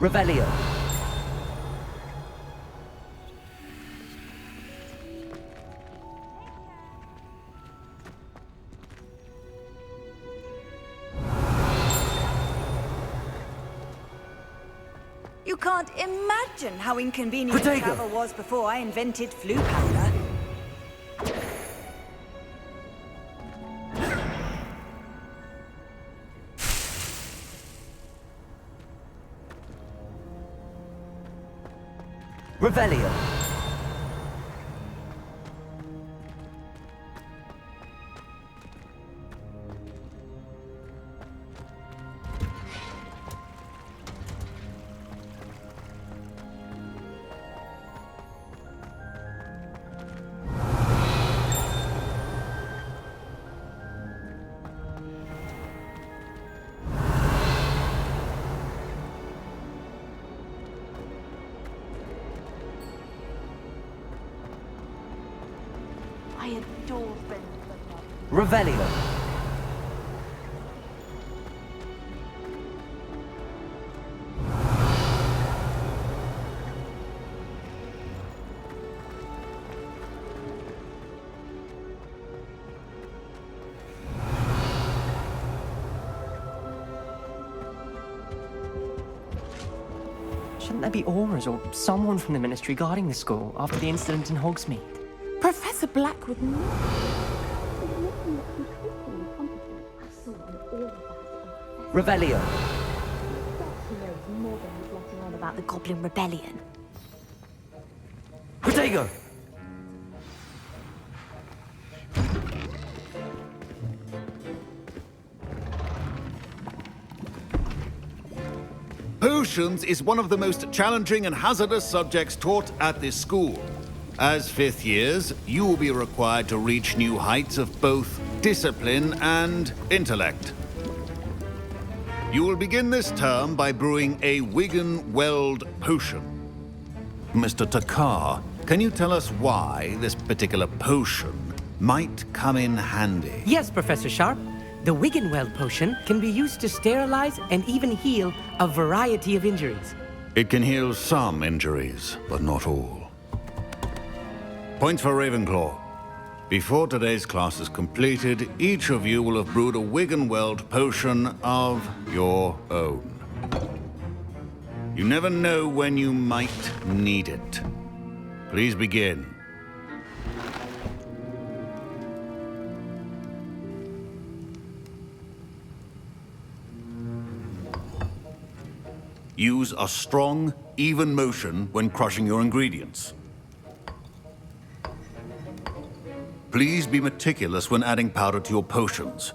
Revelio. You can't imagine how inconvenient Protego. travel was before I invented flu powder. Revelio. I adore friends. Revelio. Shouldn't there be aurors or someone from the Ministry guarding the school after the incident in Hogsmeade? Professor Black would not. Revelio. He knows more than he's letting on about the Goblin Rebellion. Protego. Potions is one of the most challenging and hazardous subjects taught at this school. As fifth years, you will be required to reach new heights of both discipline and intellect. You will begin this term by brewing a Wigan-Weld potion. Mr. Takar, can you tell us why this particular potion might come in handy? Yes, Professor Sharp. The Wiggenweld potion can be used to sterilize and even heal a variety of injuries. It can heal some injuries, but not all. Points for Ravenclaw. Before today's class is completed, each of you will have brewed a Wiggenweld potion of your own. You never know when you might need it. Please begin. Use a strong, even motion when crushing your ingredients. Please be meticulous when adding powder to your potions.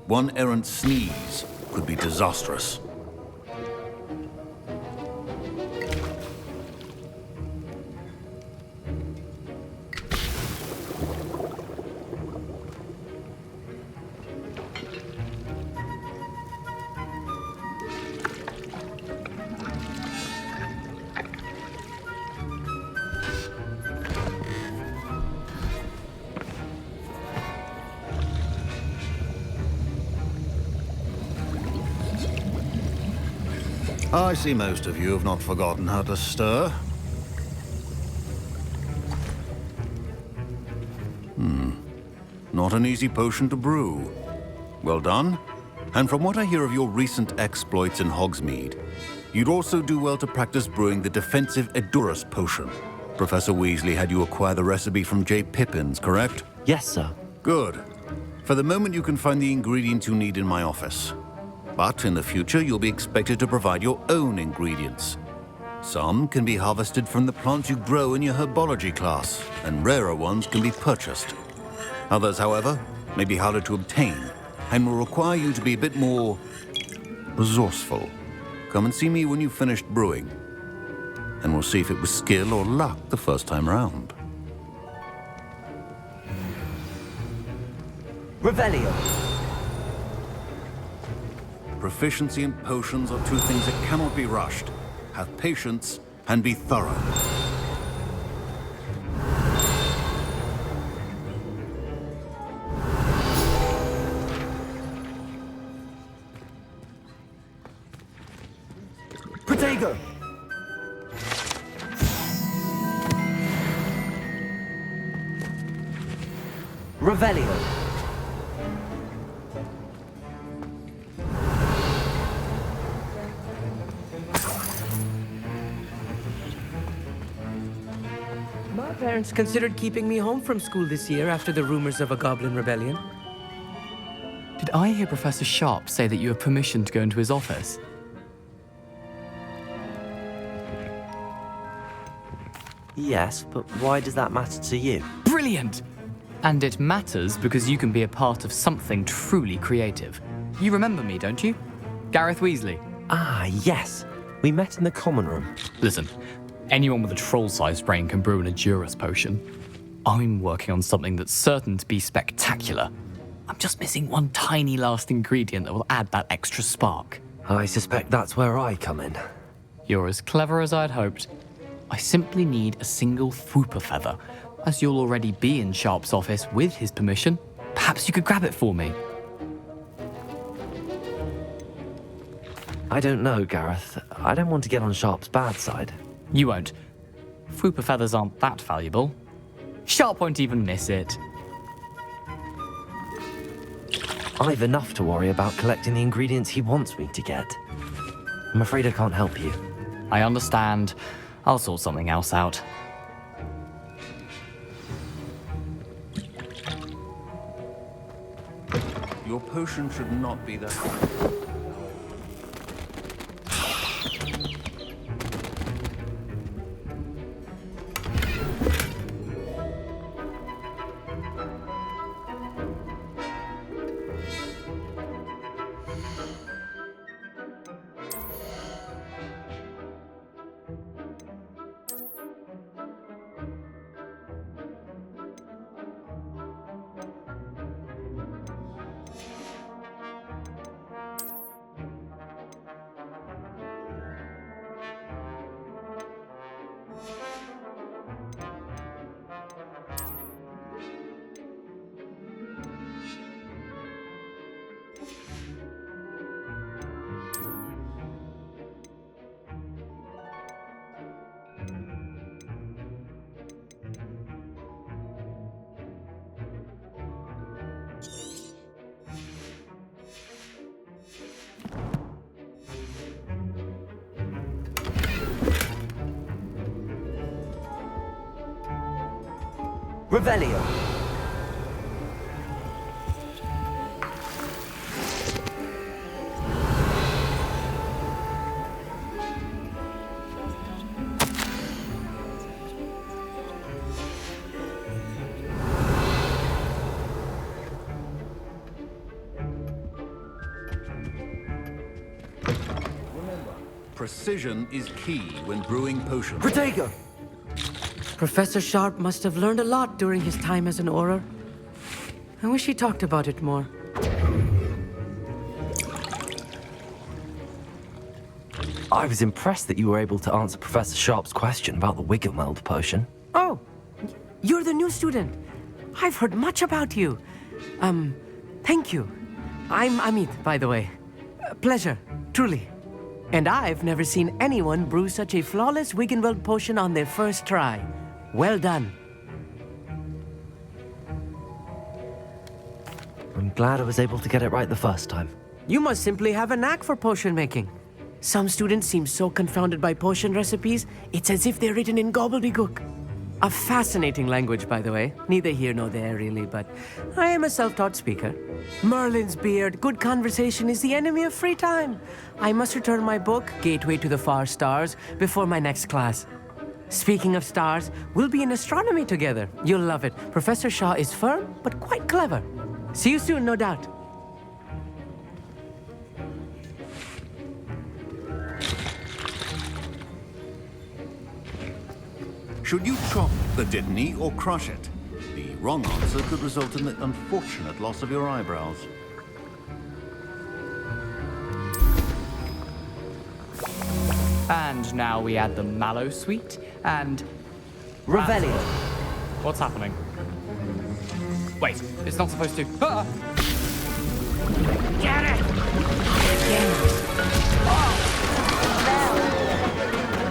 One errant sneeze could be disastrous. I see most of you have not forgotten how to stir. Not an easy potion to brew. Well done. And from what I hear of your recent exploits in Hogsmeade, you'd also do well to practice brewing the defensive Edurus potion. Professor Weasley had you acquire the recipe from J. Pippins, correct? Yes, sir. Good. For the moment, you can find the ingredients you need in my office. But in the future, you'll be expected to provide your own ingredients. Some can be harvested from the plants you grow in your herbology class, and rarer ones can be purchased. Others, however, may be harder to obtain, and will require you to be a bit more resourceful. Come and see me when you've finished brewing, and we'll see if it was skill or luck the first time round. Revelio. Proficiency in potions are two things that cannot be rushed. Have patience and be thorough. Protego. Revelio. My parents considered keeping me home from school this year after the rumors of a goblin rebellion. Did I hear Professor Sharp say that you have permission to go into his office? Yes, but why does that matter to you? Brilliant! And it matters because you can be a part of something truly creative. You remember me, don't you? Gareth Weasley. Ah, yes. We met in the common room. Listen, anyone with a troll-sized brain can brew an Edurus potion. I'm working on something that's certain to be spectacular. I'm just missing one tiny last ingredient that will add that extra spark. I suspect that's where I come in. You're as clever as I'd hoped. I simply need a single Fwooper feather. As you'll already be in Sharp's office with his permission, perhaps you could grab it for me. I don't know, Gareth. I don't want to get on Sharp's bad side. You won't. Fwooper feathers aren't that valuable. Sharp won't even miss it. I've enough to worry about collecting the ingredients he wants me to get. I'm afraid I can't help you. I understand. I'll sort something else out. Your potion should not be that. Revelio. Precision is key when brewing potions. Protego. Professor Sharp must have learned a lot during his time as an Auror. I wish he talked about it more. I was impressed that you were able to answer Professor Sharp's question about the Wiggenweld potion. Oh, you're the new student. I've heard much about you. Thank you. I'm Amit, by the way. Pleasure, truly. And I've never seen anyone brew such a flawless Wiggenweld potion on their first try. Well done. I'm glad I was able to get it right the first time. You must simply have a knack for potion making. Some students seem so confounded by potion recipes, it's as if they're written in gobbledygook. A fascinating language, by the way. Neither here nor there, really, but I am a self-taught speaker. Merlin's beard, good conversation is the enemy of free time. I must return my book, Gateway to the Far Stars, before my next class. Speaking of stars, we'll be in astronomy together. You'll love it. Professor Shaw is firm, but quite clever. See you soon, no doubt. Should you chop the Didney or crush it? The wrong answer could result in the unfortunate loss of your eyebrows. And now we add the mallow sweet and... Revelio. What's happening? Wait, it's not supposed to... Ah! Get it!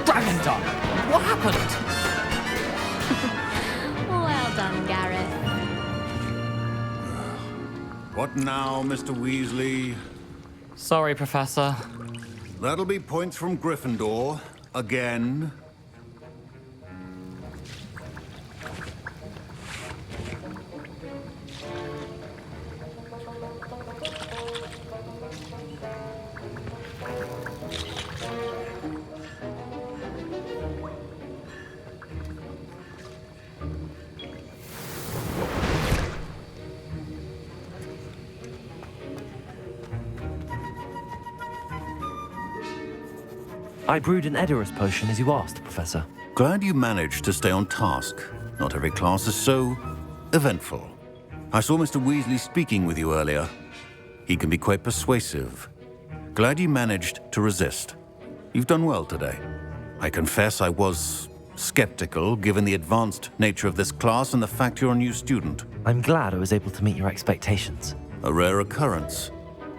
Dragon Tongue! What happened? Well done, Gareth. What now, Mr. Weasley? Sorry, Professor. That'll be points from Gryffindor. Again. I brewed an Edurus potion as you asked, Professor. Glad you managed to stay on task. Not every class is so eventful. I saw Mr. Weasley speaking with you earlier. He can be quite persuasive. Glad you managed to resist. You've done well today. I confess I was skeptical, given the advanced nature of this class and the fact you're a new student. I'm glad I was able to meet your expectations. A rare occurrence.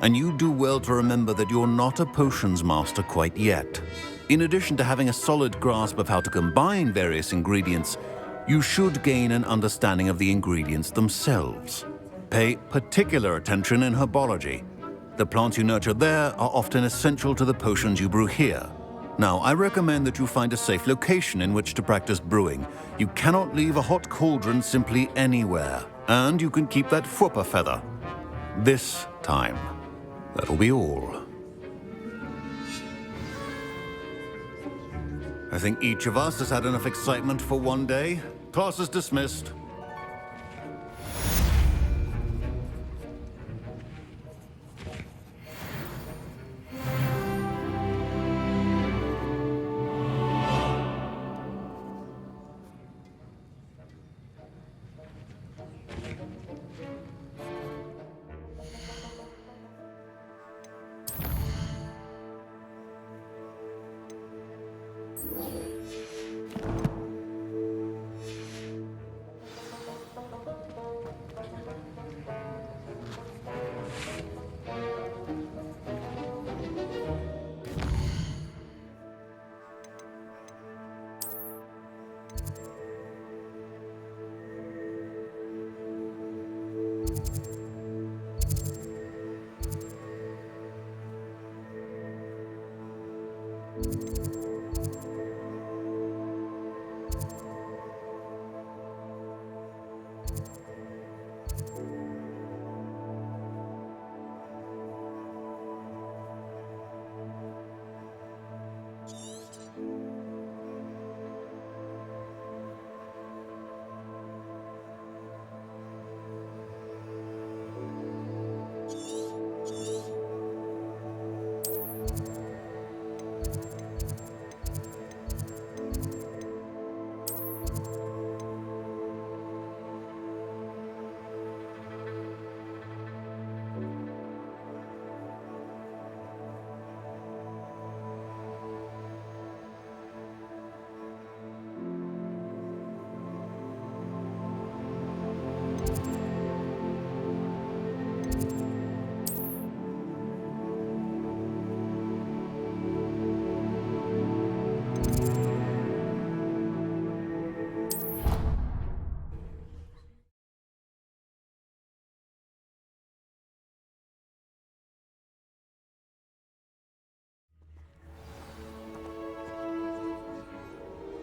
And you do well to remember that you're not a potions master quite yet. In addition to having a solid grasp of how to combine various ingredients, you should gain an understanding of the ingredients themselves. Pay particular attention in herbology. The plants you nurture there are often essential to the potions you brew here. Now, I recommend that you find a safe location in which to practice brewing. You cannot leave a hot cauldron simply anywhere. And you can keep that Fwooper feather. This time. That'll be all. I think each of us has had enough excitement for one day. Class is dismissed.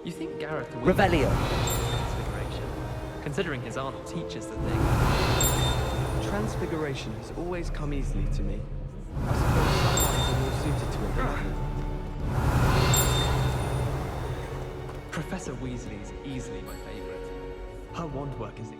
You think Gareth will Revelio. Transfiguration, considering his aunt teaches the thing. Transfiguration has always come easily to me. I suppose some minds are more suited to it than others. Professor Weasley is easily my favorite. Her wand work is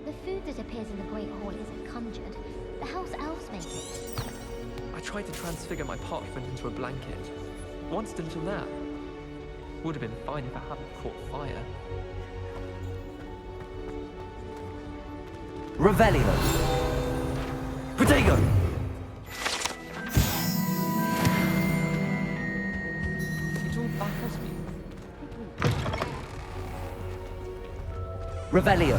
The food that appears in the Great Hall isn't conjured. The house elves make it. I tried to transfigure my parchment into a blanket. Once a little nap. Would have been fine if I hadn't caught fire. Revelio. Protego. It all baffles me. Revelio.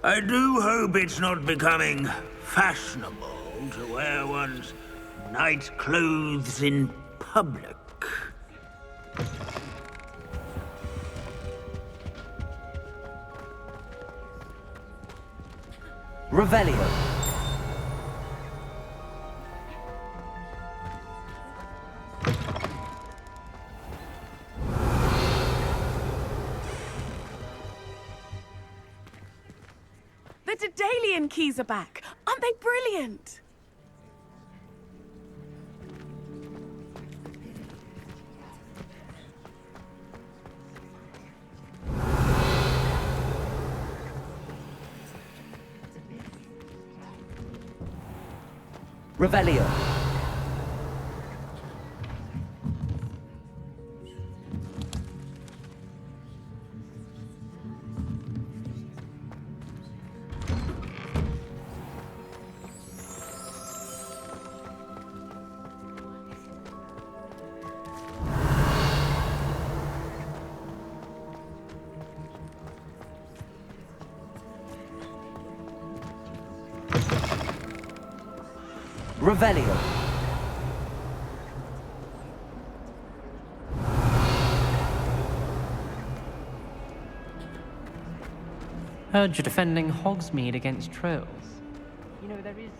I do hope it's not becoming fashionable to wear one's night clothes in public. Revelio. The Daedalian keys are back. Aren't they brilliant? Revelio. Revelio. Heard you're defending Hogsmeade against trolls. You know, there is...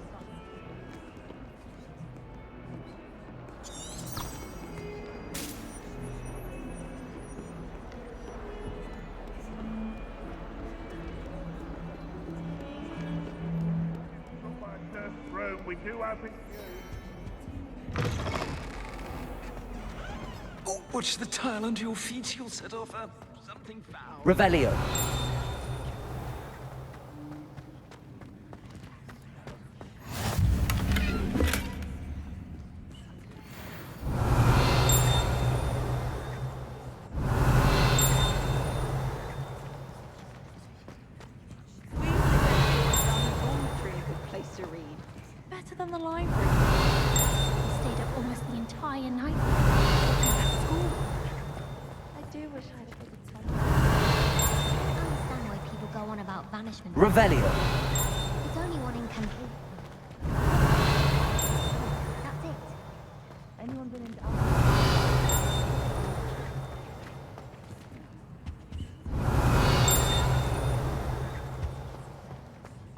We do open. Oh, watch the tile under your feet. You'll set off something foul. Revelio. Better than the library. We stayed up almost the entire night looking at school. I do wish I had a bit of time. I don't understand why people go on about banishment. Revelio. It's only one incantation. That's it. Anyone been into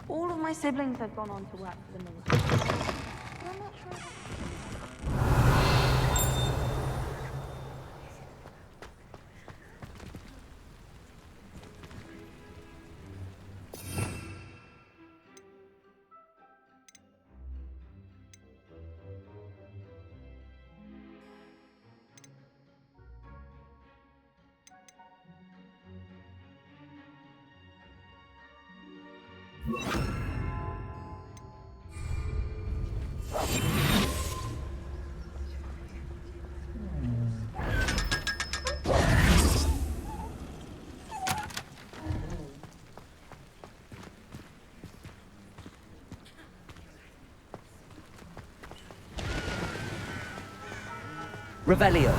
all of my siblings have gone on to work for the military. But I'm not sure. Revelio.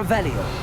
Revelio.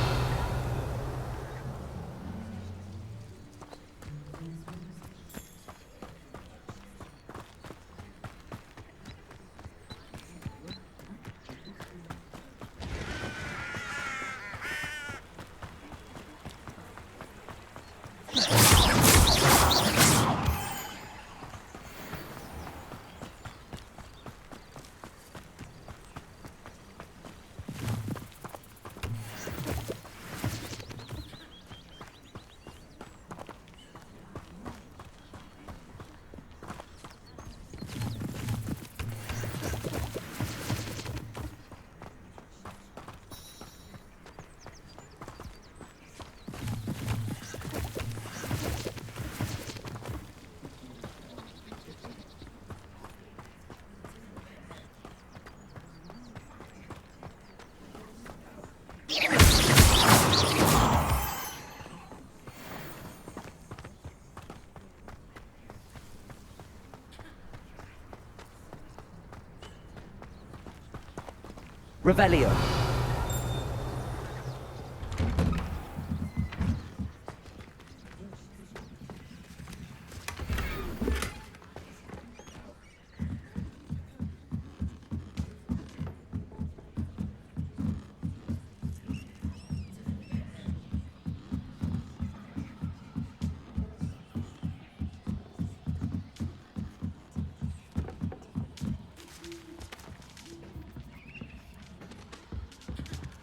Revelio.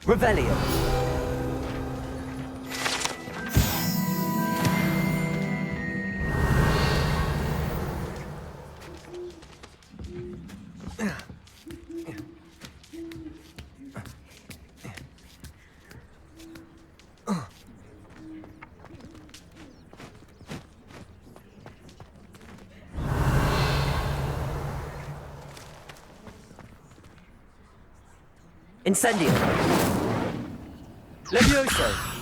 Revelio. Incendio. Levioso.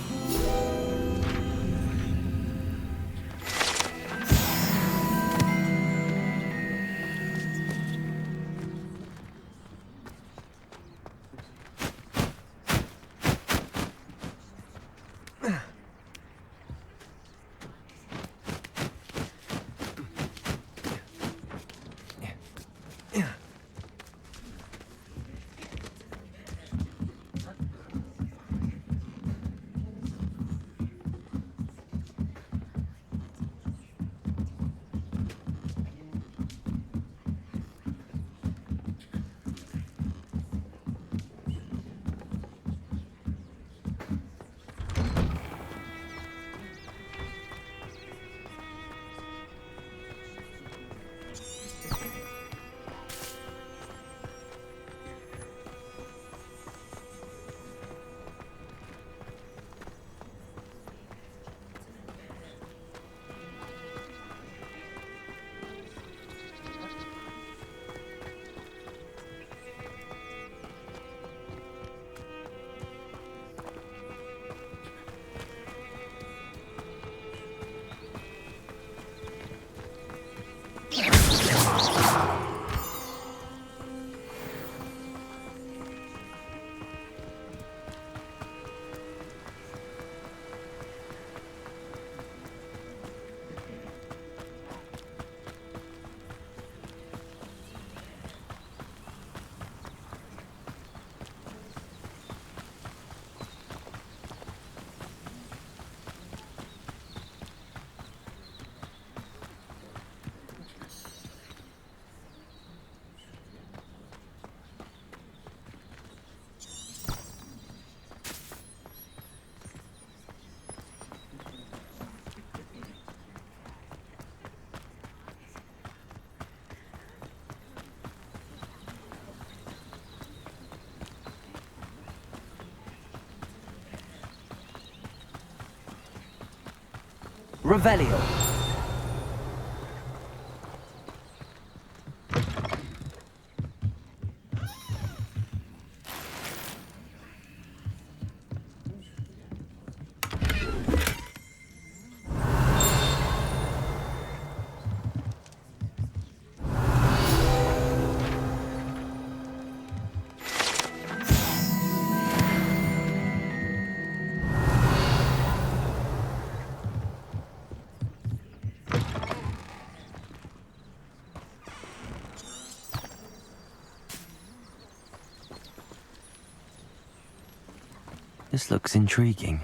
Revelio. This looks intriguing.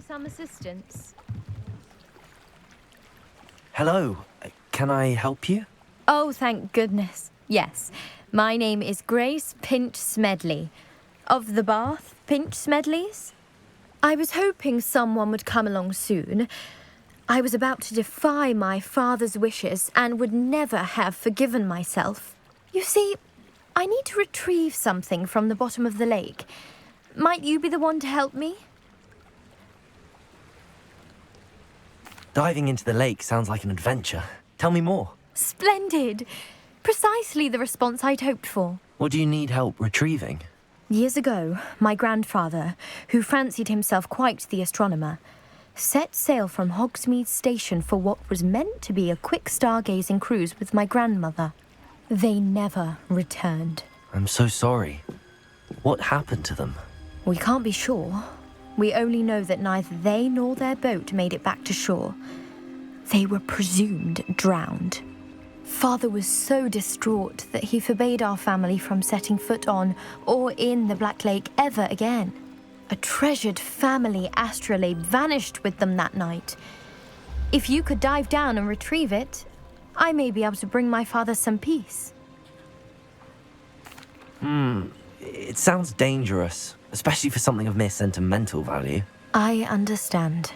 Some assistance. Hello. Can I help you? Oh, thank goodness. Yes. My name is Grace Pinch Smedley. Of the Bath Pinch Smedleys. I was hoping someone would come along soon. I was about to defy my father's wishes and would never have forgiven myself. You see, I need to retrieve something from the bottom of the lake. Might you be the one to help me? Diving into the lake sounds like an adventure. Tell me more. Splendid. Precisely the response I'd hoped for. What do you need help retrieving? Years ago, my grandfather, who fancied himself quite the astronomer, set sail from Hogsmeade Station for what was meant to be a quick stargazing cruise with my grandmother. They never returned. I'm so sorry. What happened to them? We can't be sure. We only know that neither they nor their boat made it back to shore. They were presumed drowned. Father was so distraught that he forbade our family from setting foot on or in the Black Lake ever again. A treasured family astrolabe vanished with them that night. If you could dive down and retrieve it, I may be able to bring my father some peace. It sounds dangerous, especially for something of mere sentimental value. I understand.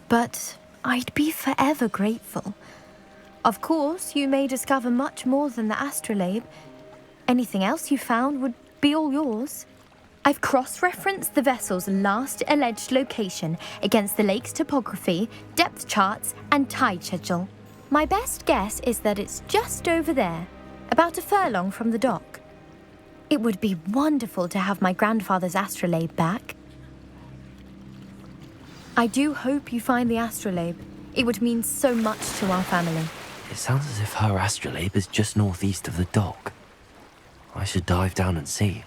But I'd be forever grateful. Of course, you may discover much more than the astrolabe. Anything else you found would be all yours. I've cross-referenced the vessel's last alleged location against the lake's topography, depth charts, and tide schedule. My best guess is that it's just over there, about a furlong from the dock. It would be wonderful to have my grandfather's astrolabe back. I do hope you find the astrolabe. It would mean so much to our family. It sounds as if her astrolabe is just northeast of the dock. I should dive down and see.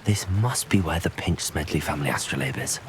This must be where the Pinch Smedley family astrolabe is.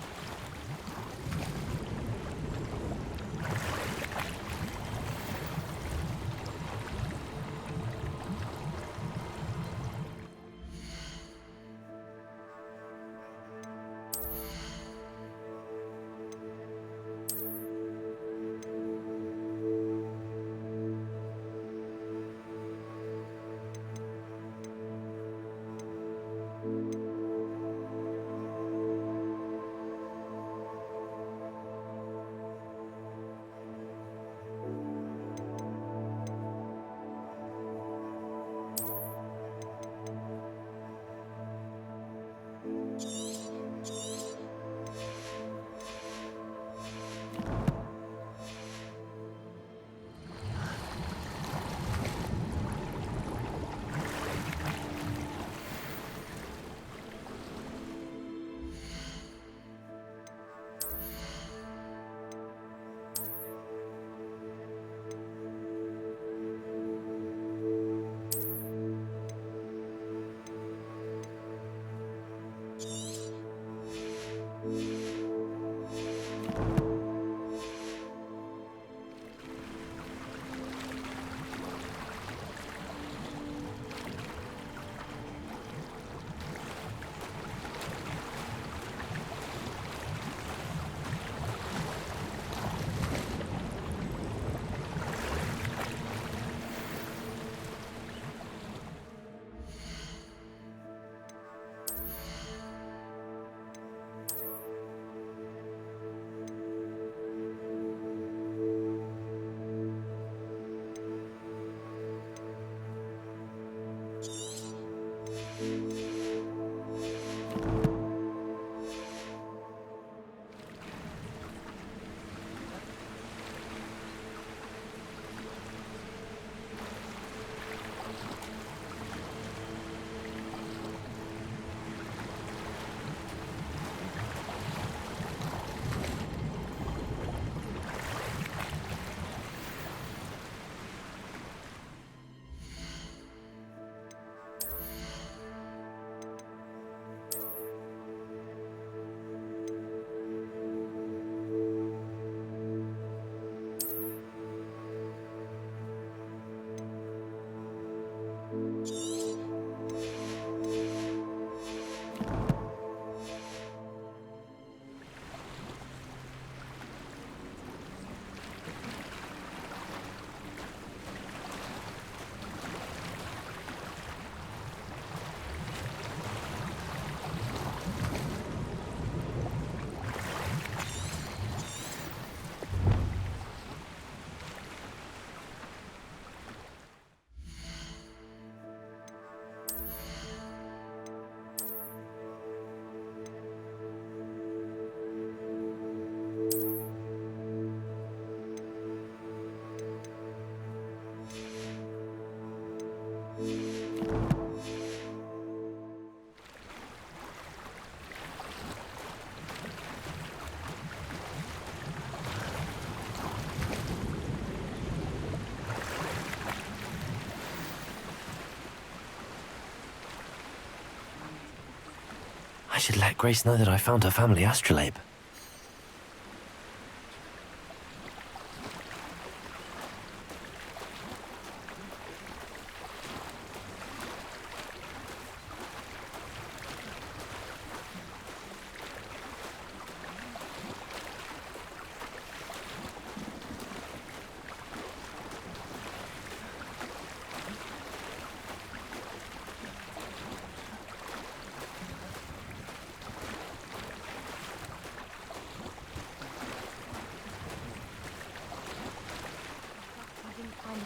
I should let Grace know that I found her family astrolabe.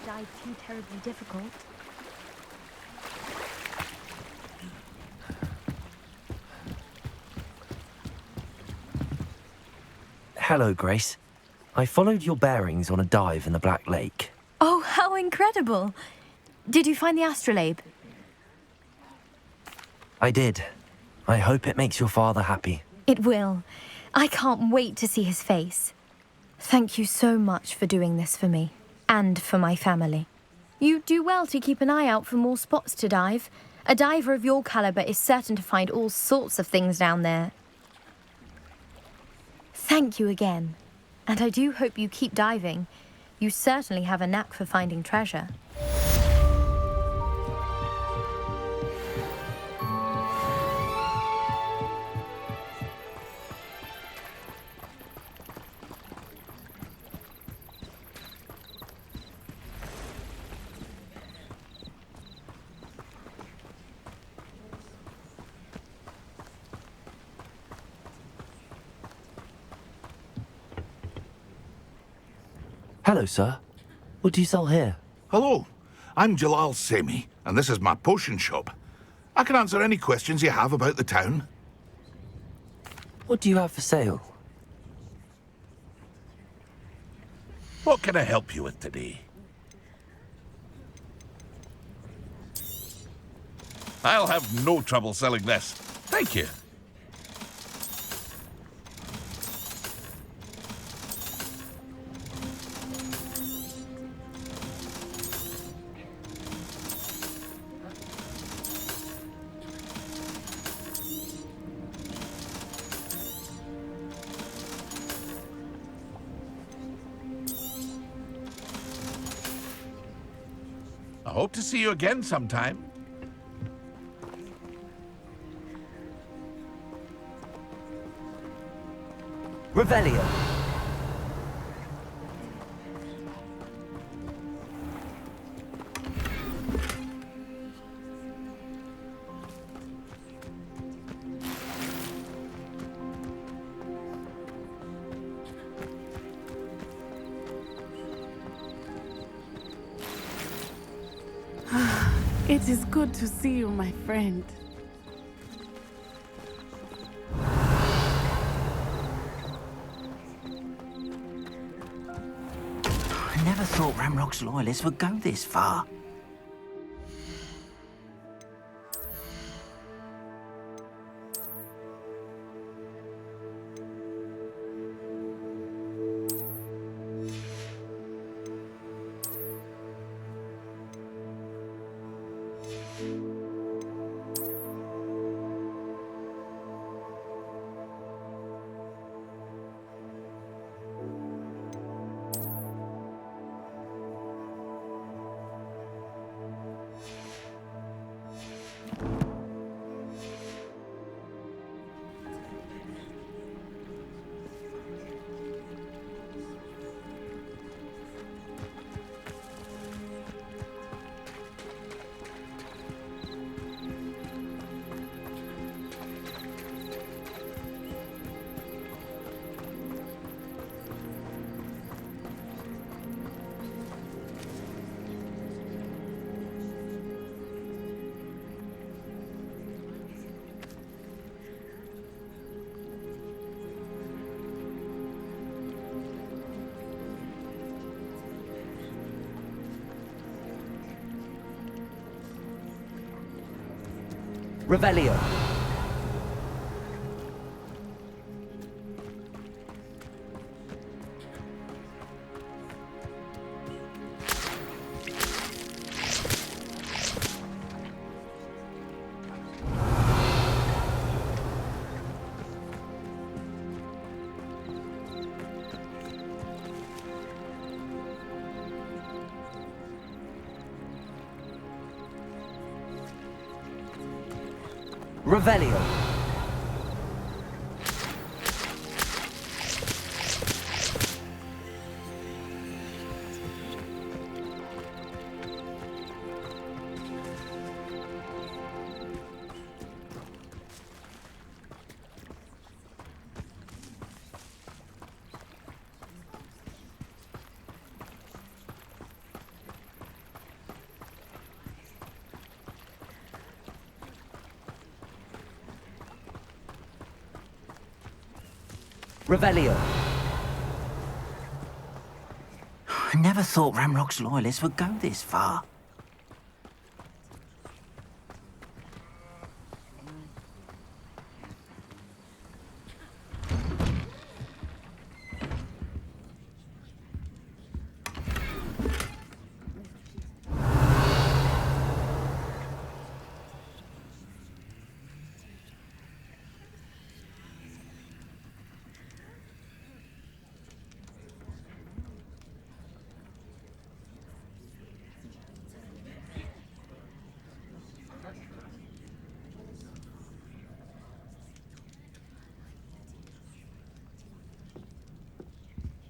Dive too terribly difficult. Hello, Grace. I followed your bearings on a dive in the Black Lake. Oh, how incredible! Did you find the astrolabe? I did. I hope it makes your father happy. It will. I can't wait to see his face. Thank you so much for doing this for me. And for my family. You do well to keep an eye out for more spots to dive. A diver of your caliber is certain to find all sorts of things down there. Thank you again. And I do hope you keep diving. You certainly have a knack for finding treasure. Hello, sir. What do you sell here? Hello, I'm Jalal Semi, and this is my potion shop. I can answer any questions you have about the town. What do you have for sale? What can I help you with today? I'll have no trouble selling this. Thank you. I hope to see you again sometime. Revelio. It is good to see you, my friend. I never thought Ramrock's loyalists would go this far. Revelio. Revelio. Revelio. I never thought Ramrock's loyalists would go this far.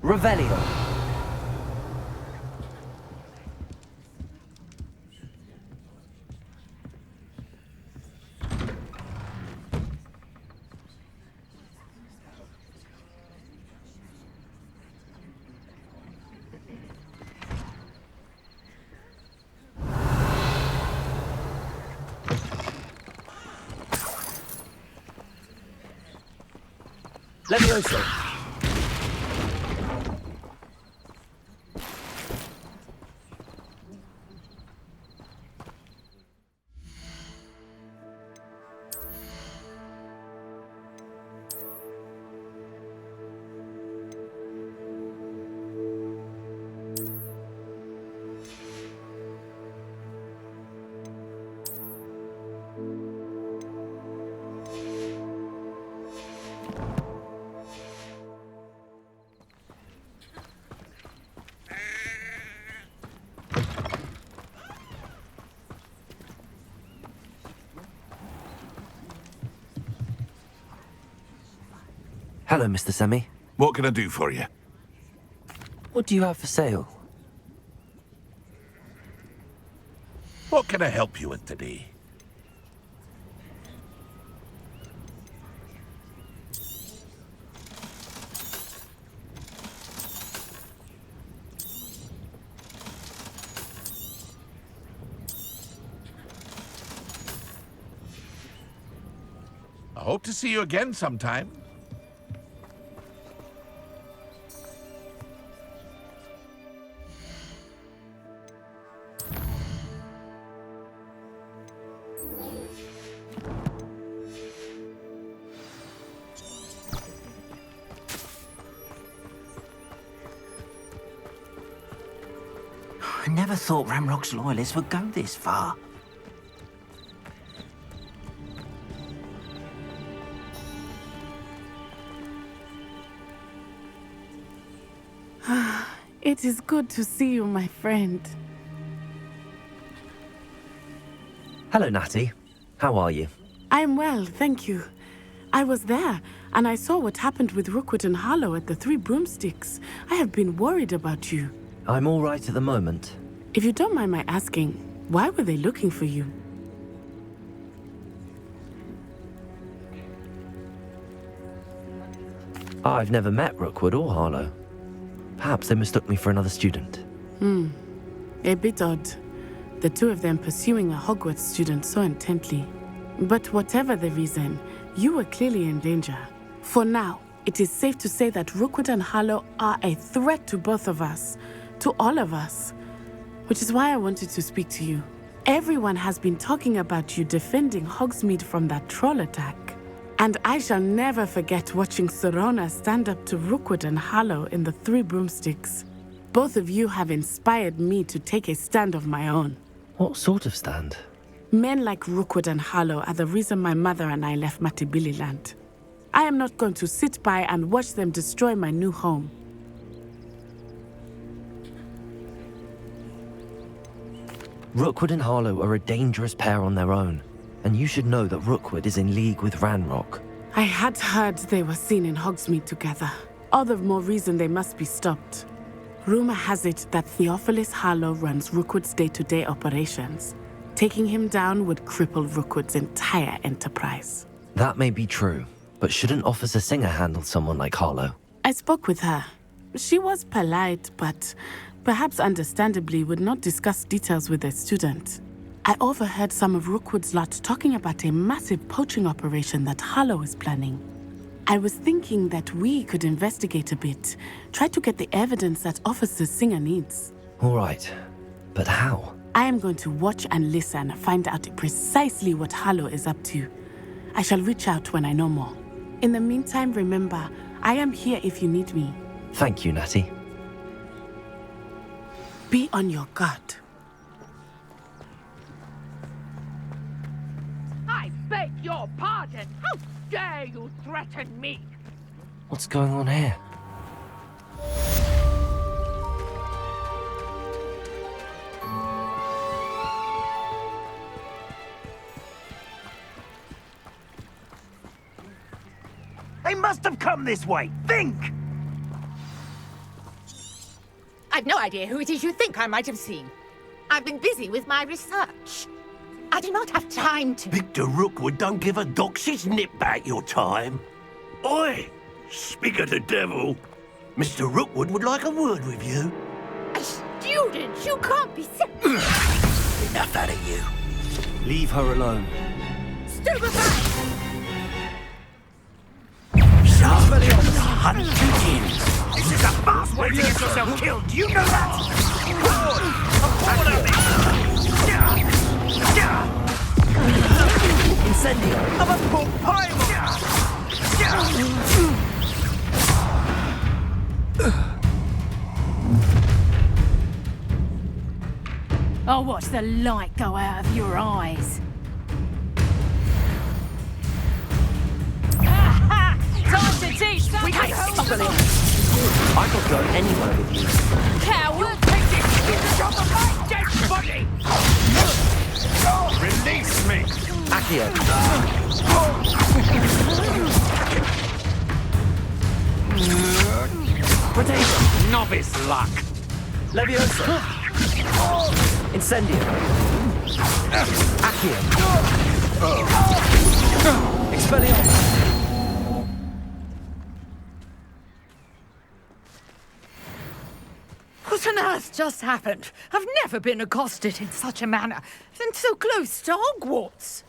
Revelio. Levioso. Hello, Mr. Semi. What can I do for you? What do you have for sale? What can I help you with today? I hope to see you again sometime. I never thought Ramrock's loyalists would go this far. It is good to see you, my friend. Hello, Natty. How are you? I'm well, thank you. I was there, and I saw what happened with Rookwood and Harlow at the Three Broomsticks. I have been worried about you. I'm all right at the moment. If you don't mind my asking, why were they looking for you? I've never met Rookwood or Harlow. Perhaps they mistook me for another student. A bit odd. The two of them pursuing a Hogwarts student so intently. But whatever the reason, you were clearly in danger. For now, it is safe to say that Rookwood and Harlow are a threat to both of us, to all of us. Which is why I wanted to speak to you. Everyone has been talking about you defending Hogsmeade from that troll attack. And I shall never forget watching Serona stand up to Rookwood and Harlow in the Three Broomsticks. Both of you have inspired me to take a stand of my own. What sort of stand? Men like Rookwood and Harlow are the reason my mother and I left Matibili Land. I am not going to sit by and watch them destroy my new home. Rookwood and Harlow are a dangerous pair on their own. And you should know that Rookwood is in league with Ranrock. I had heard they were seen in Hogsmeade together. All the more reason they must be stopped. Rumor has it that Theophilus Harlow runs Rookwood's day-to-day operations. Taking him down would cripple Rookwood's entire enterprise. That may be true, but shouldn't Officer Singer handle someone like Harlow? I spoke with her. She was polite, but perhaps understandably would not discuss details with a student. I overheard some of Rookwood's lot talking about a massive poaching operation that Harlow is planning. I was thinking that we could investigate a bit, try to get the evidence that Officer Singer needs. All right, but how? I am going to watch and listen, find out precisely what Harlow is up to. I shall reach out when I know more. In the meantime, remember, I am here if you need me. Thank you, Natty. Be on your guard. I beg your pardon! How dare you threaten me? What's going on here? They must have come this way. Think! I've no idea who it is you think I might have seen. I've been busy with my research. I do not have time to... Victor Rookwood don't give a doxy's nip back your time. Oi! Speak of the devil. Mr. Rookwood would like a word with you. A student? You can't be Enough out of you. Leave her alone. Stupefy! Hunt begins. This is a fast way to get yourself killed. Do you know that? Incendio. I'm a poor pile. I'll watch the light go out of your eyes. Time to teach some I could go anywhere with you. coward! Take this! Drop a light, dead body! Release me. Accio. Potato. Novice luck. Leviosa. Incendio. Accio. Expelliarmus. What on earth just happened? I've never been accosted in such a manner, and so close to Hogwarts.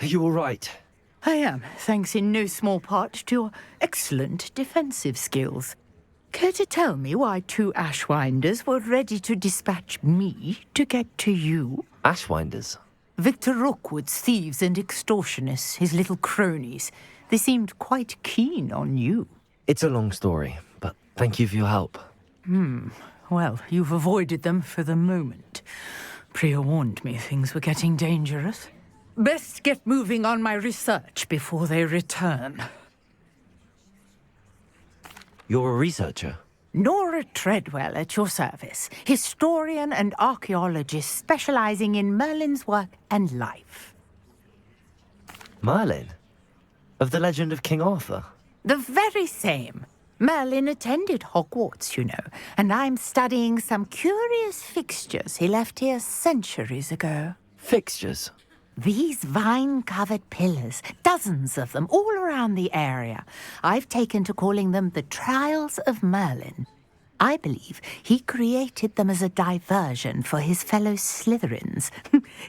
Are you all right? I am, thanks in no small part to your excellent defensive skills. Care to tell me why two Ashwinders were ready to dispatch me to get to you? Ashwinders? Victor Rookwood's thieves and extortionists, his little cronies. They seemed quite keen on you. It's a long story, but thank you for your help. Well, you've avoided them for the moment. Priya warned me things were getting dangerous. Best get moving on my research before they return. You're a researcher? Nora Treadwell at your service, historian and archaeologist specializing in Merlin's work and life. Merlin? Of the legend of King Arthur? The very same. Merlin attended Hogwarts, you know, and I'm studying some curious fixtures he left here centuries ago. Fixtures? These vine-covered pillars, dozens of them, all around the area. I've taken to calling them the Trials of Merlin. I believe he created them as a diversion for his fellow Slytherins.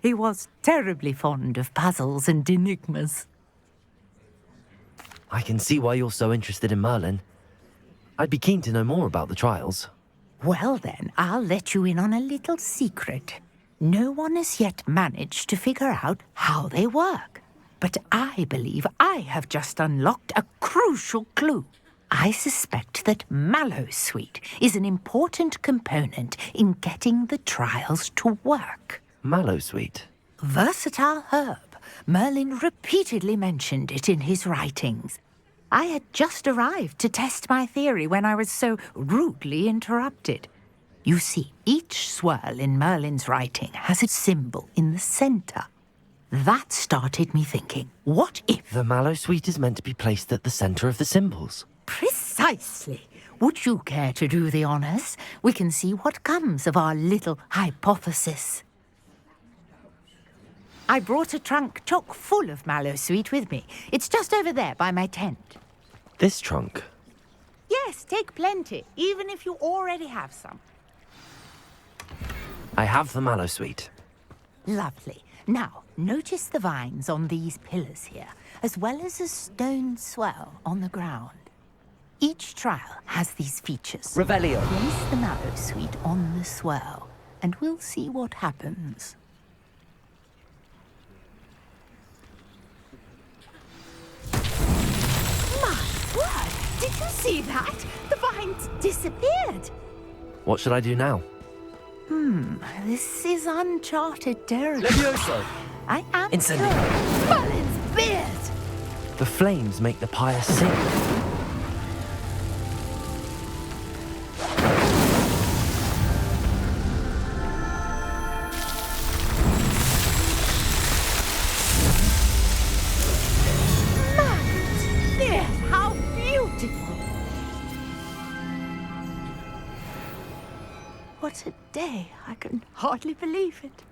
He was terribly fond of puzzles and enigmas. I can see why you're so interested in Merlin. I'd be keen to know more about the trials. Well then, I'll let you in on a little secret. No one has yet managed to figure out how they work. But I believe I have just unlocked a crucial clue. I suspect that Mallowsweet is an important component in getting the trials to work. Mallowsweet? Versatile herb. Merlin repeatedly mentioned it in his writings. I had just arrived to test my theory when I was so rudely interrupted. You see, each swirl in Merlin's writing has a symbol in the center. That started me thinking, what if... The mallow sweet is meant to be placed at the center of the symbols. Precisely. Would you care to do the honors? We can see what comes of our little hypothesis. I brought a trunk chock full of mallow sweet with me. It's just over there by my tent. This trunk? Yes, take plenty, even if you already have some. I have the mallow sweet. Lovely. Now, notice the vines on these pillars here, as well as a stone swell on the ground. Each trial has these features. Revelio. Place the mallow sweet on the swell, and we'll see what happens. My word! Did you see that? The vines disappeared. What should I do now? This is uncharted territory. Levioso. I am Incendio. sure. Merlin's beard! The flames make the pyre sing. Merlin's beard! How beautiful! What a day. I can hardly believe it.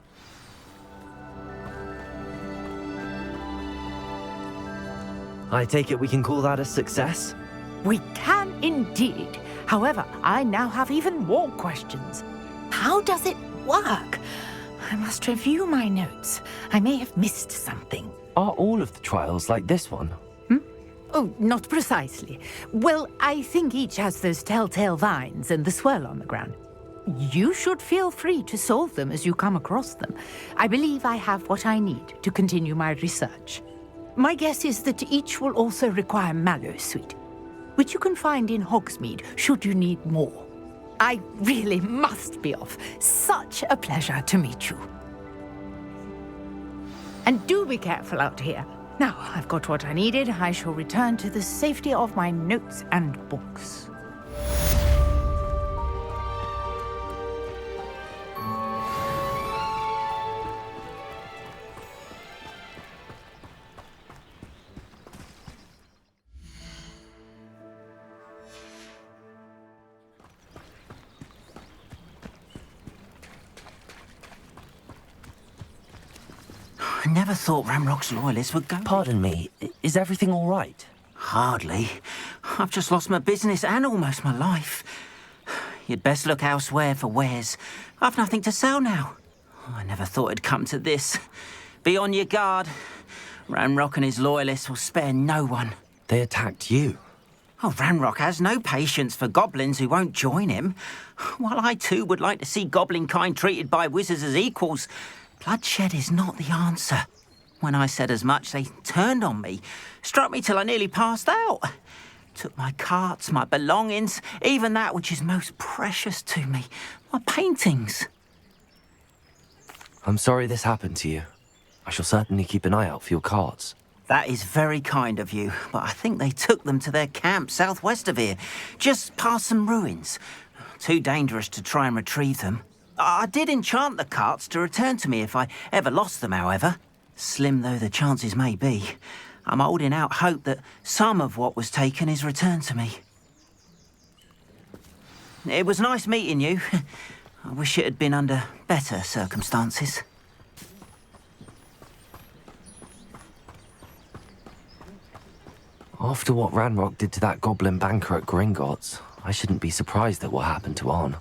I take it we can call that a success? We can indeed. However, I now have even more questions. How does it work? I must review my notes. I may have missed something. Are all of the trials like this one? Oh, not precisely. Well, I think each has those telltale vines and the swirl on the ground. You should feel free to solve them as you come across them. I believe I have what I need to continue my research. My guess is that each will also require mallow sweet, which you can find in Hogsmeade should you need more. I really must be off. Such a pleasure to meet you. And do be careful out here. Now I've got what I needed, I shall return to the safety of my notes and books. I never thought Ramrock's loyalists would go. Pardon me, is everything all right? Hardly. I've just lost my business and almost my life. You'd best look elsewhere for wares. I've nothing to sell now. I never thought it'd come to this. Be on your guard. Ramrock and his loyalists will spare no one. They attacked you. Oh, Ramrock has no patience for goblins who won't join him. While I too would like to see goblin kind treated by wizards as equals, bloodshed is not the answer. When I said as much, they turned on me, struck me till I nearly passed out. Took my carts, my belongings, even that which is most precious to me, my paintings. I'm sorry this happened to you. I shall certainly keep an eye out for your carts. That is very kind of you, but I think they took them to their camp southwest of here, just past some ruins. Too dangerous to try and retrieve them. I did enchant the carts to return to me if I ever lost them, however. Slim though the chances may be, I'm holding out hope that some of what was taken is returned to me. It was nice meeting you. I wish it had been under better circumstances. After what Ranrock did to that goblin banker at Gringotts, I shouldn't be surprised at what happened to Arn.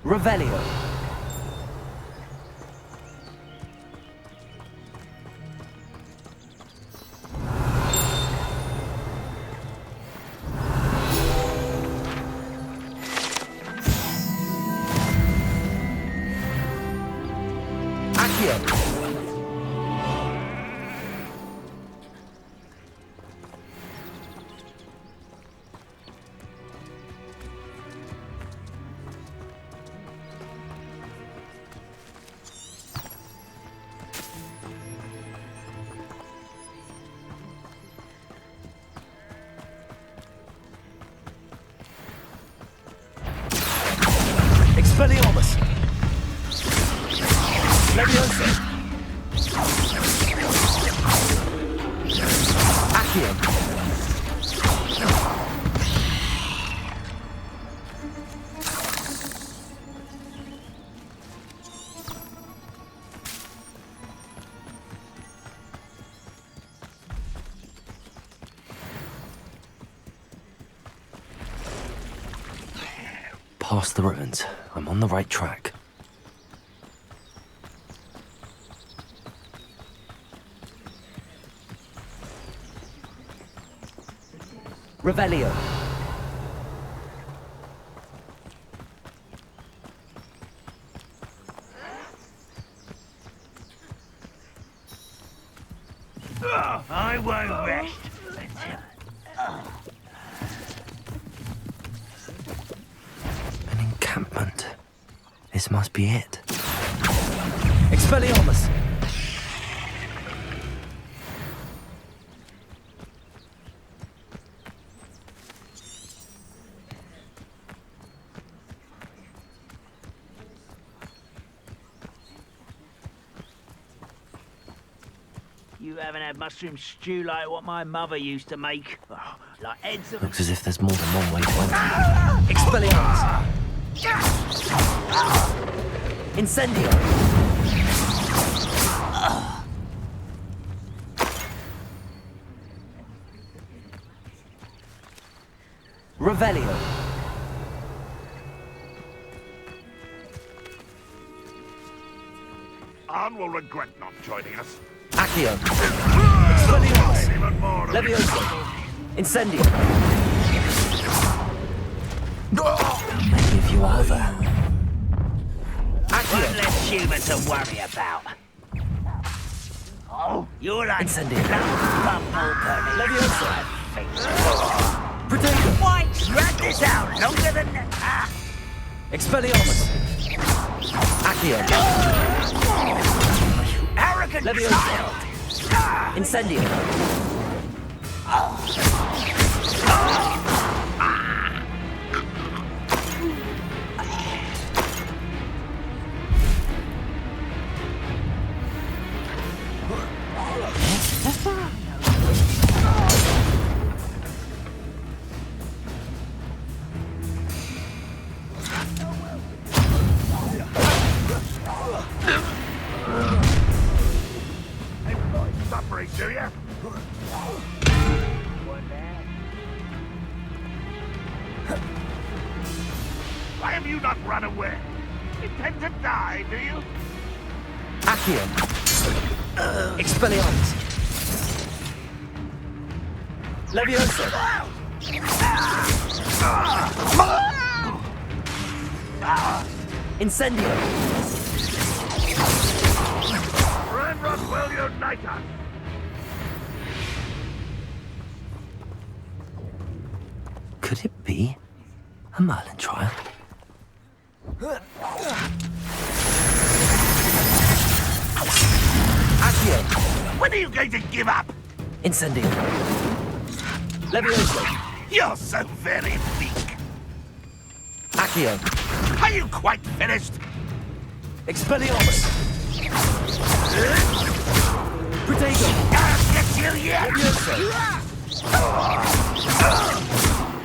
Revelio. Accio. Expelliarmus! Leviosa! Accio! Past the ruins. I'm on the right track. Revelio. I won't rest. An encampment. This must be it. Expelliarmus! You haven't had mushroom stew like what my mother used to make. Oh, like heads of... Looks as if there's more than one way to enter. Expelliarmus! Incendio! Revelio! Anne will regret not joining us. Accio! Expelliarmus! Leviosa! Incendio! Many of you are there. One less human to worry about. Oh, you're like... Incendio! Leviosa! Protego! Why? Drag this out longer than... Ah. Expelliarmus! Accio! Arrogant Leviosa! Incendio! Suffering, do you? Why have you not run away? Intend to die, do you? Accio! Expelliarmus! Leviosa! Incendio! Renrod will unite us! Could it be a Merlin trial? Accio! When are you going to give up? Incendio! Leviosa! You're so very weak. Accio! Are you quite finished? Expelliarmus! Protego! I'll get you yet! Leviosa!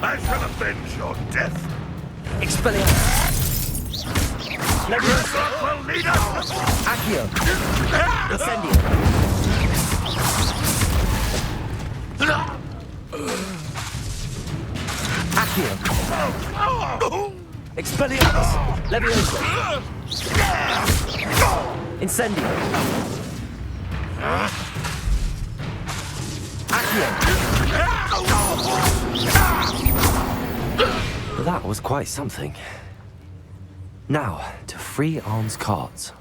I shall avenge your death. Expelliarmus! Leviosa! Renrod will lead us! Accio! Incendio! Accio! Expelliarmus! Leviosa! Incendio! Accio! That was quite something. Now, to free Arne's cards.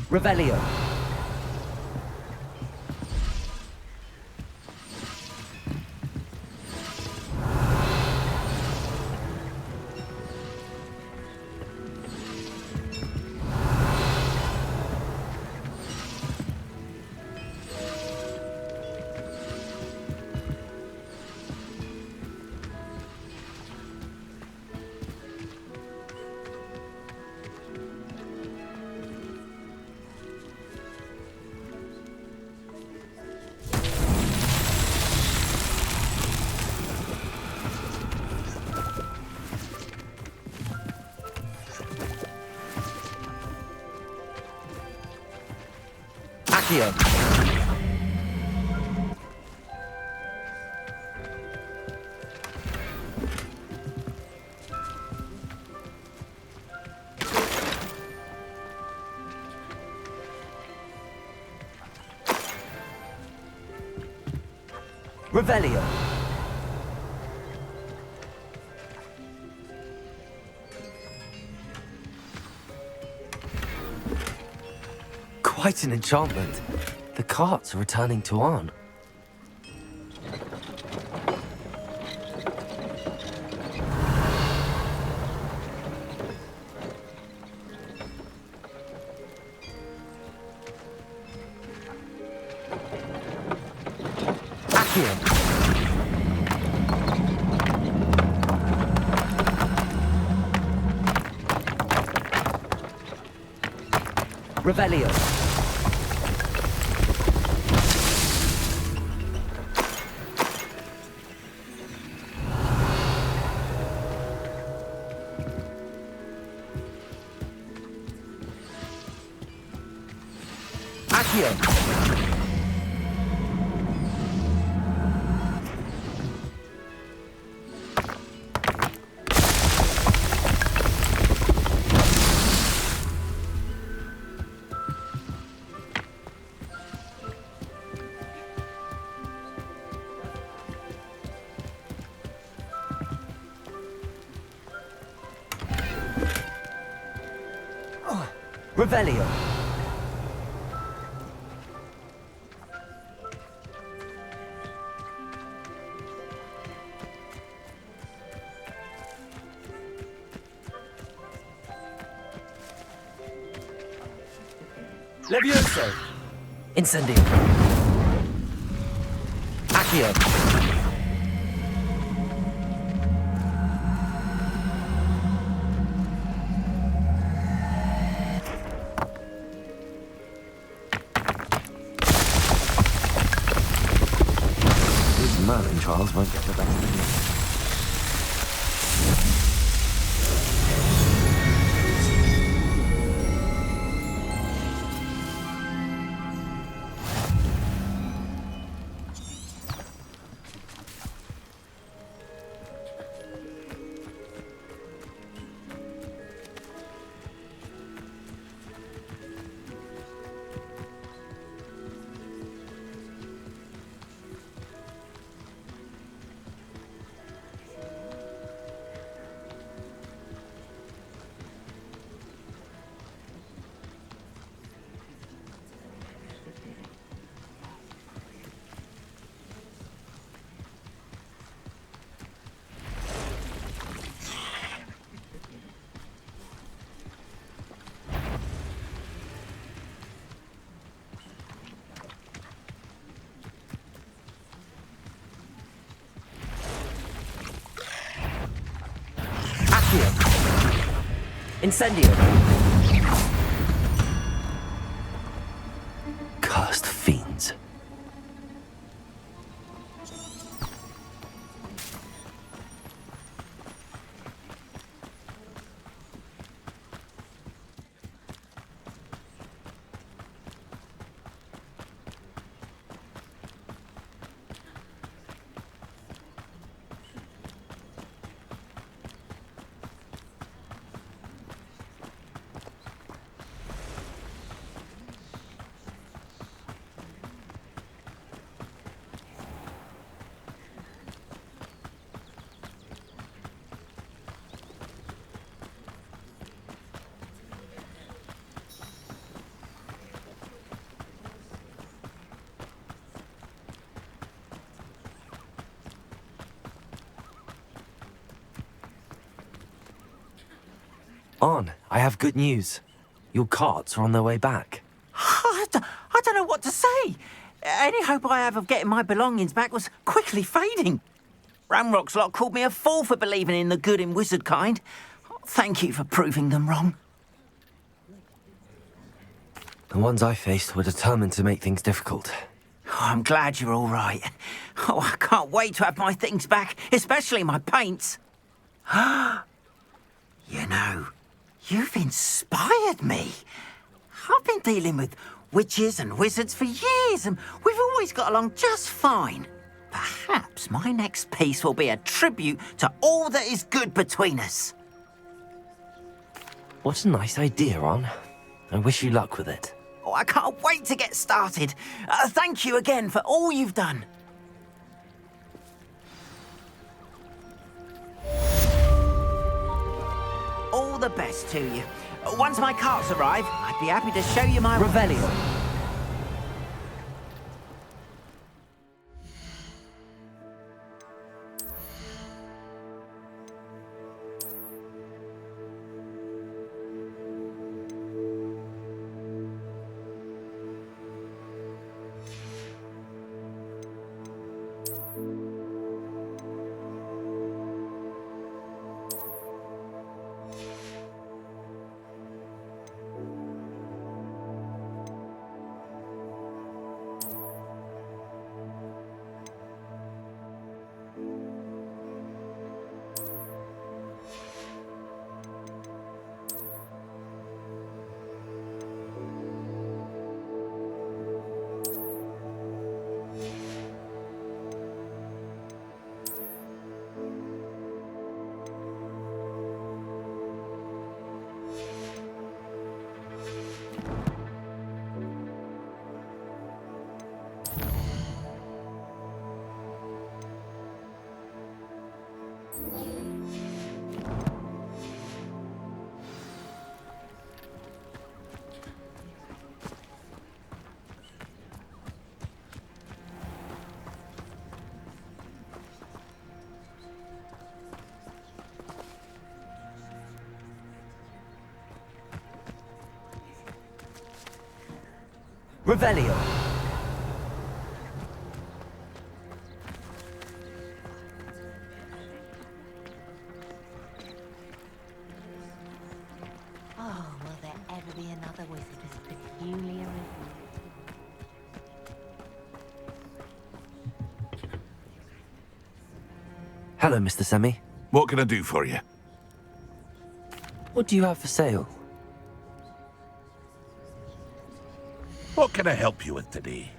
Revelio. Accio. Revelio. Quite an enchantment. The carts are returning to Arn. Accio. Revelio. Accio. Revelio. Levioso. Incendio. Accio. These Merlin trials won't get the best of me. Incendio. Cursed fiends. On, I have good news. Your carts are on their way back. I don't know what to say. Any hope I have of getting my belongings back was quickly fading. Ramrock's lot called me a fool for believing in the good in wizard kind. Thank you for proving them wrong. The ones I faced were determined to make things difficult. Oh, I'm glad you're all right. Oh, I can't wait to have my things back, especially my paints. You know, you've inspired me. I've been dealing with witches and wizards for years, and we've always got along just fine. Perhaps my next piece will be a tribute to all that is good between us. What a nice idea, Ron. I wish you luck with it. Oh, I can't wait to get started. Thank you again for all you've done. All the best to you. Once my carts arrive, I'd be happy to show you my... Revelio. Revelio. Oh, will there ever be another wizard as peculiar as you? Hello, Mr. Semi. What can I do for you? What do you have for sale? What can I help you with today?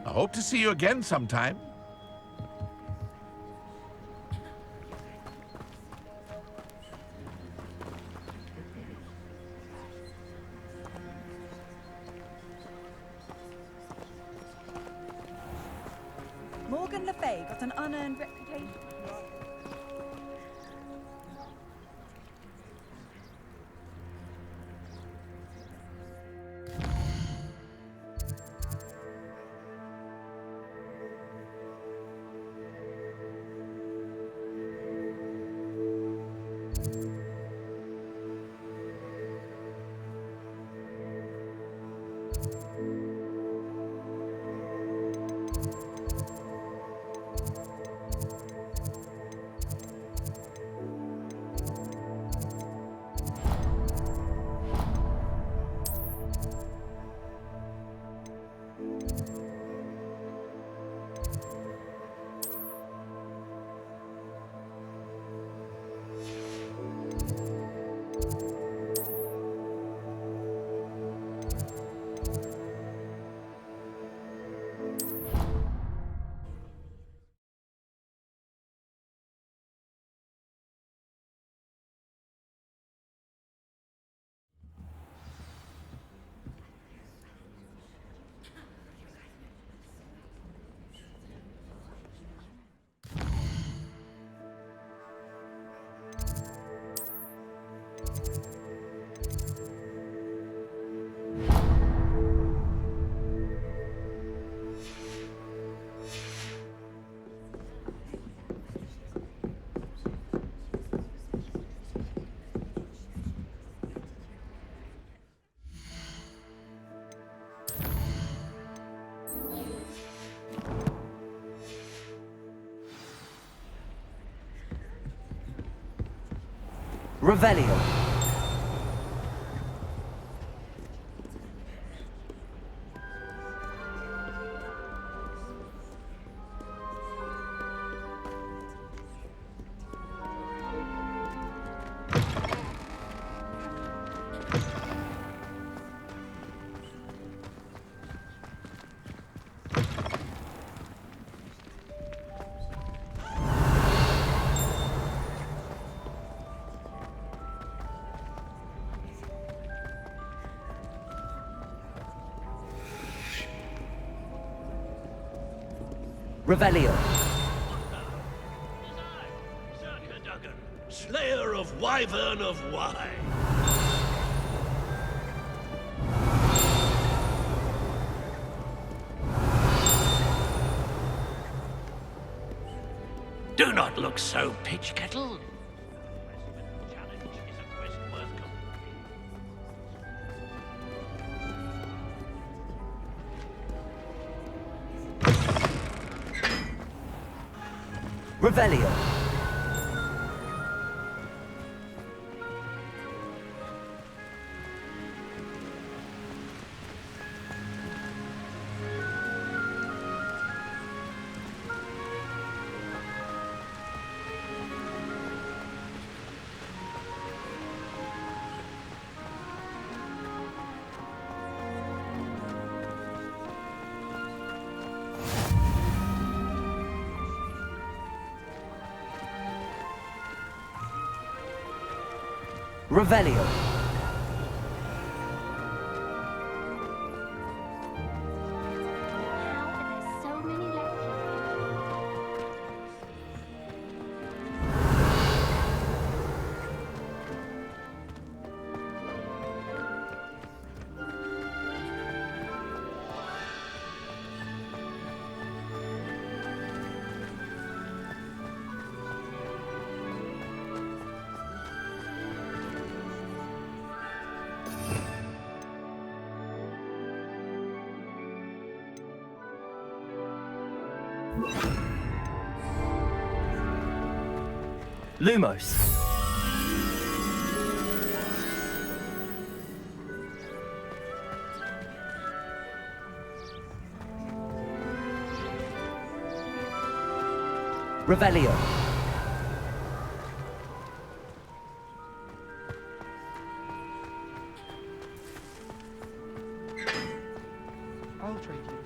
I hope to see you again sometime. Morgan Le Fay got an unearned reputation. Revelio. Revelio. Slayer of Wyvern of Wye. Do not look so, Pitch Kettle. Revelio. Revelio. So many lectures. Lumos. Revelio. I'll trade you.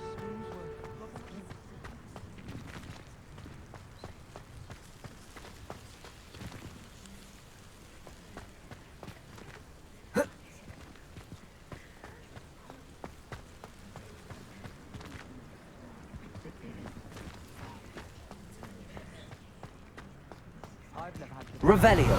Revelio.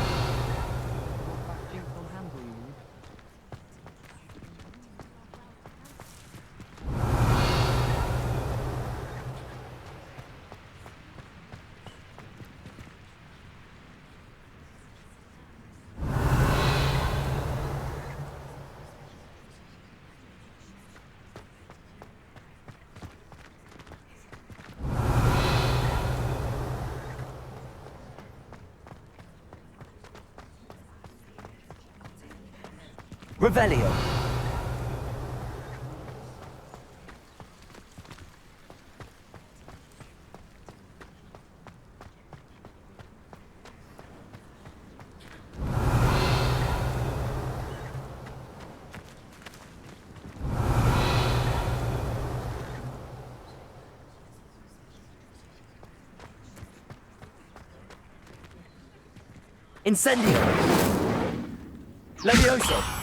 Revelio. Incendio. Levioso.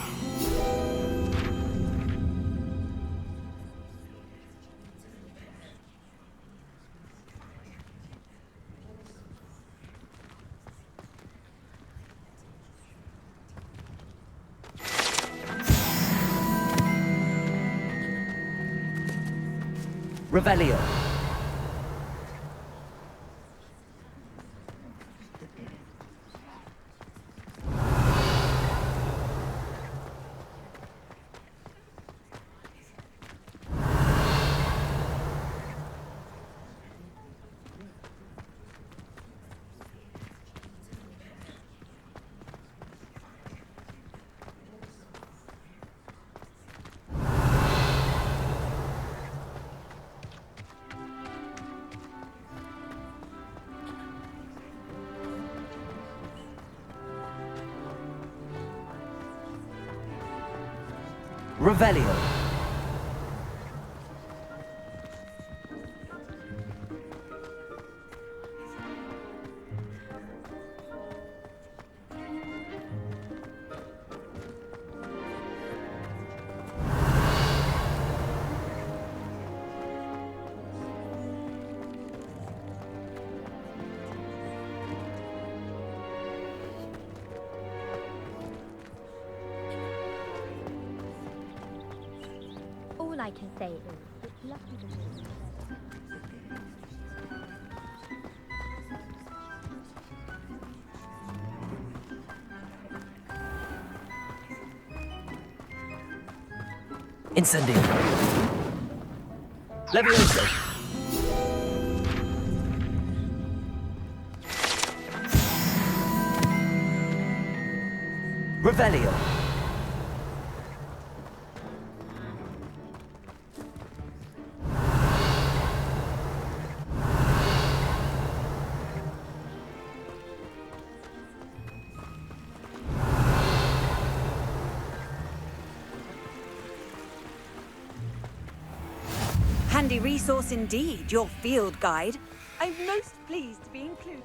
Revelio. Revelio. All I can say is, it's lucky to be. Incendio. Levioso. Revelio. Handy resource indeed, your field guide. I'm most pleased to be included.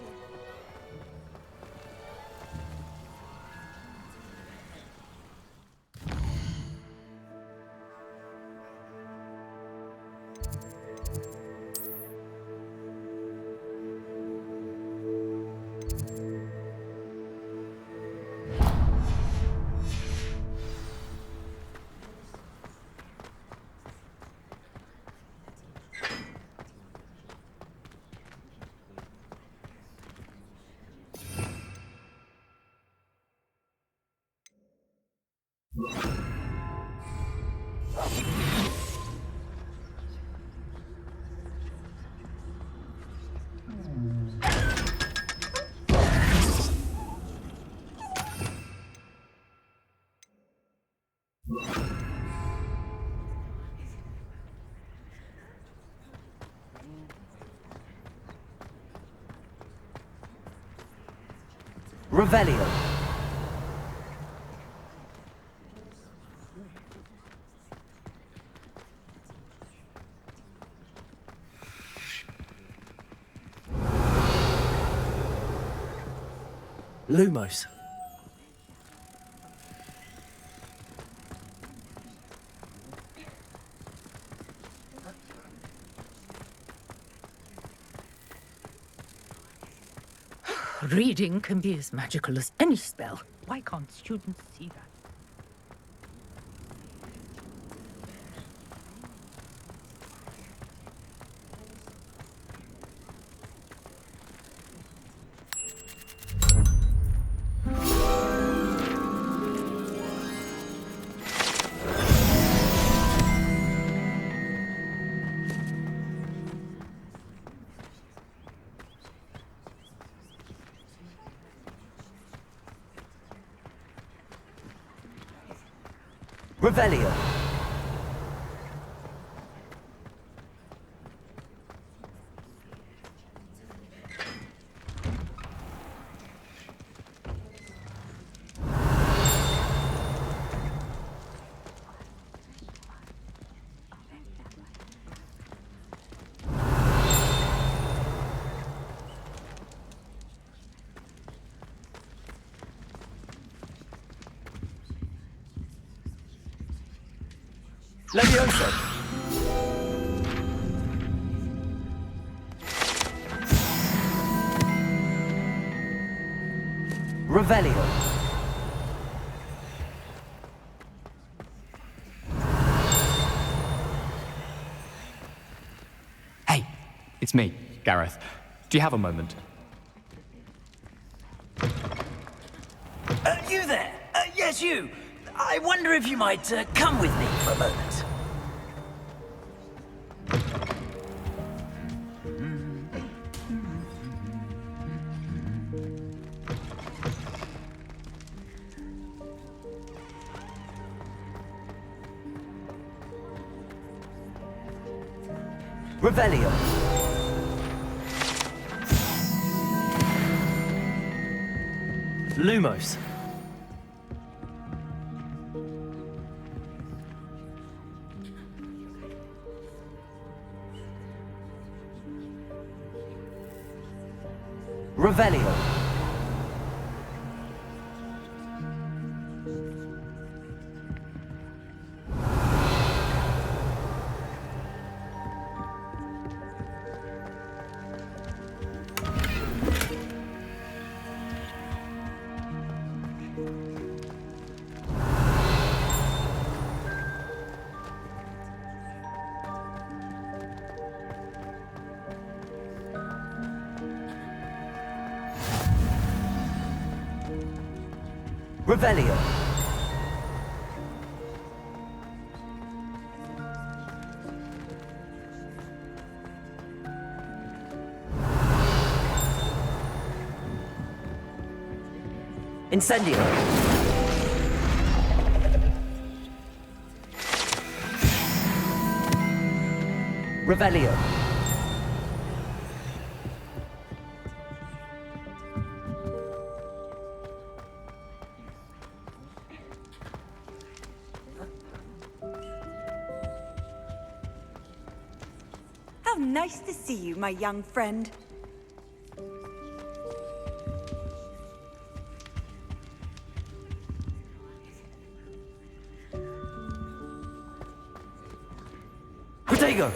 Revelio. Lumos. Reading can be as magical as any spell. Why can't students see that? Revelio. Levioso. Revelio. Hey, it's me, Gareth. Do you have a moment? You there? Yes, you. I wonder if you might come with me for a moment. Revelio. Lumos. Revelio. Revelio. Incendio. Revelio. How nice to see you, my young friend. Protego.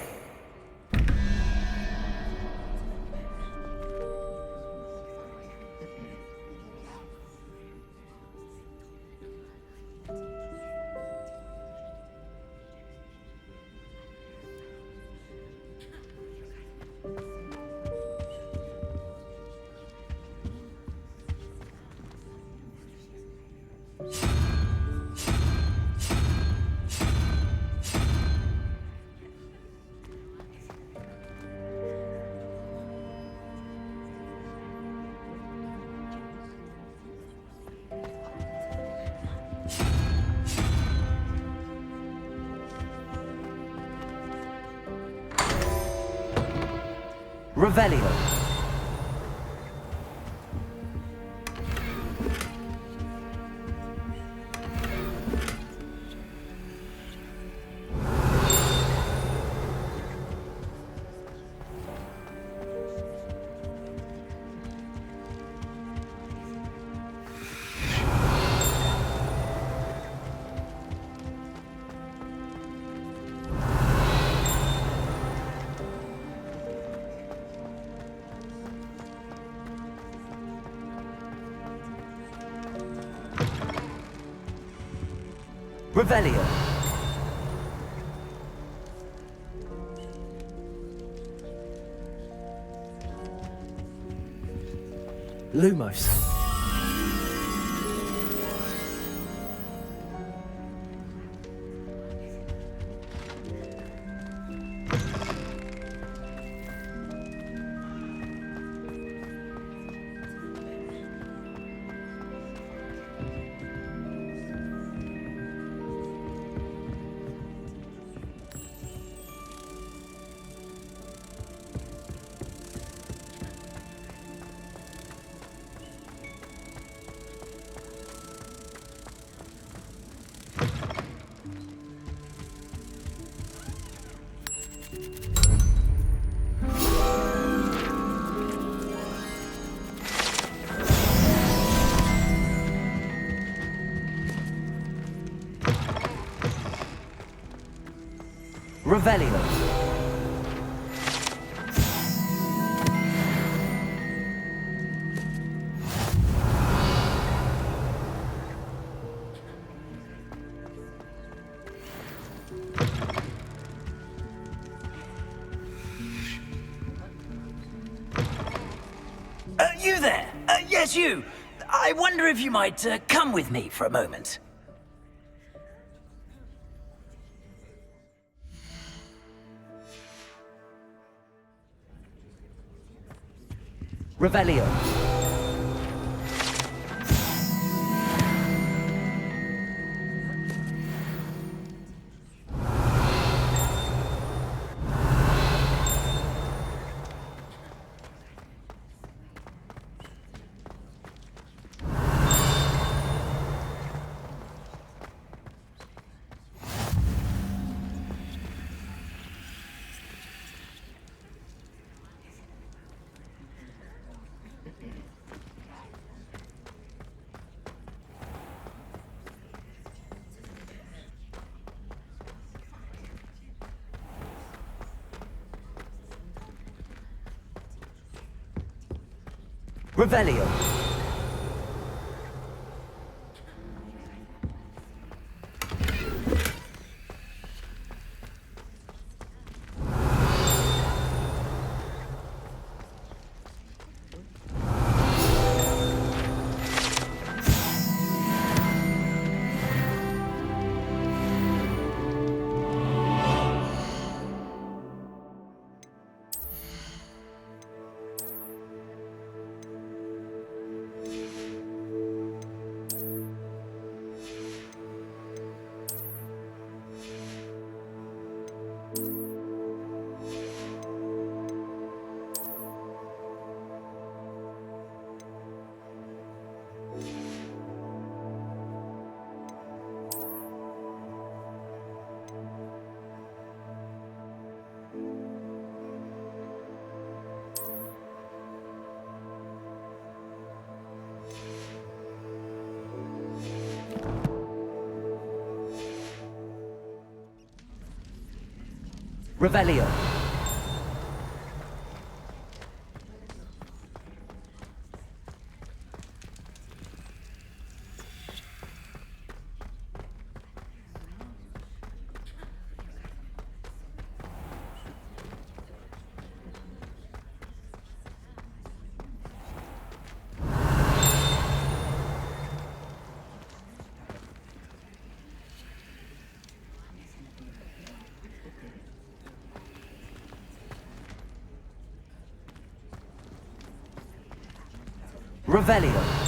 Revelio. Revelio. Lumos. Revelio. You there? Yes, you. I wonder if you might come with me for a moment. Revelio. Revelio. Revelio. Revelio.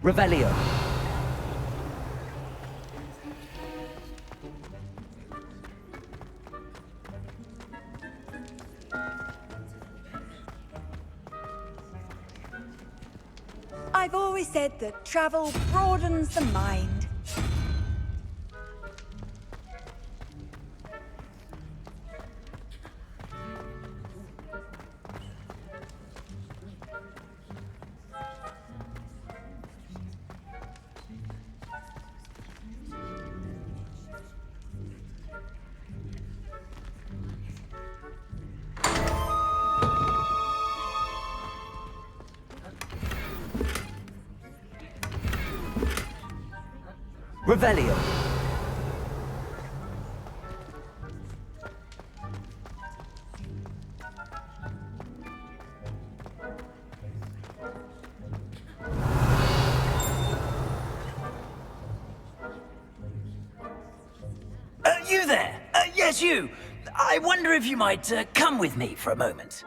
Revelio. I've always said that travel broadens the mind. Revelio. You there? Yes, you. I wonder if you might come with me for a moment.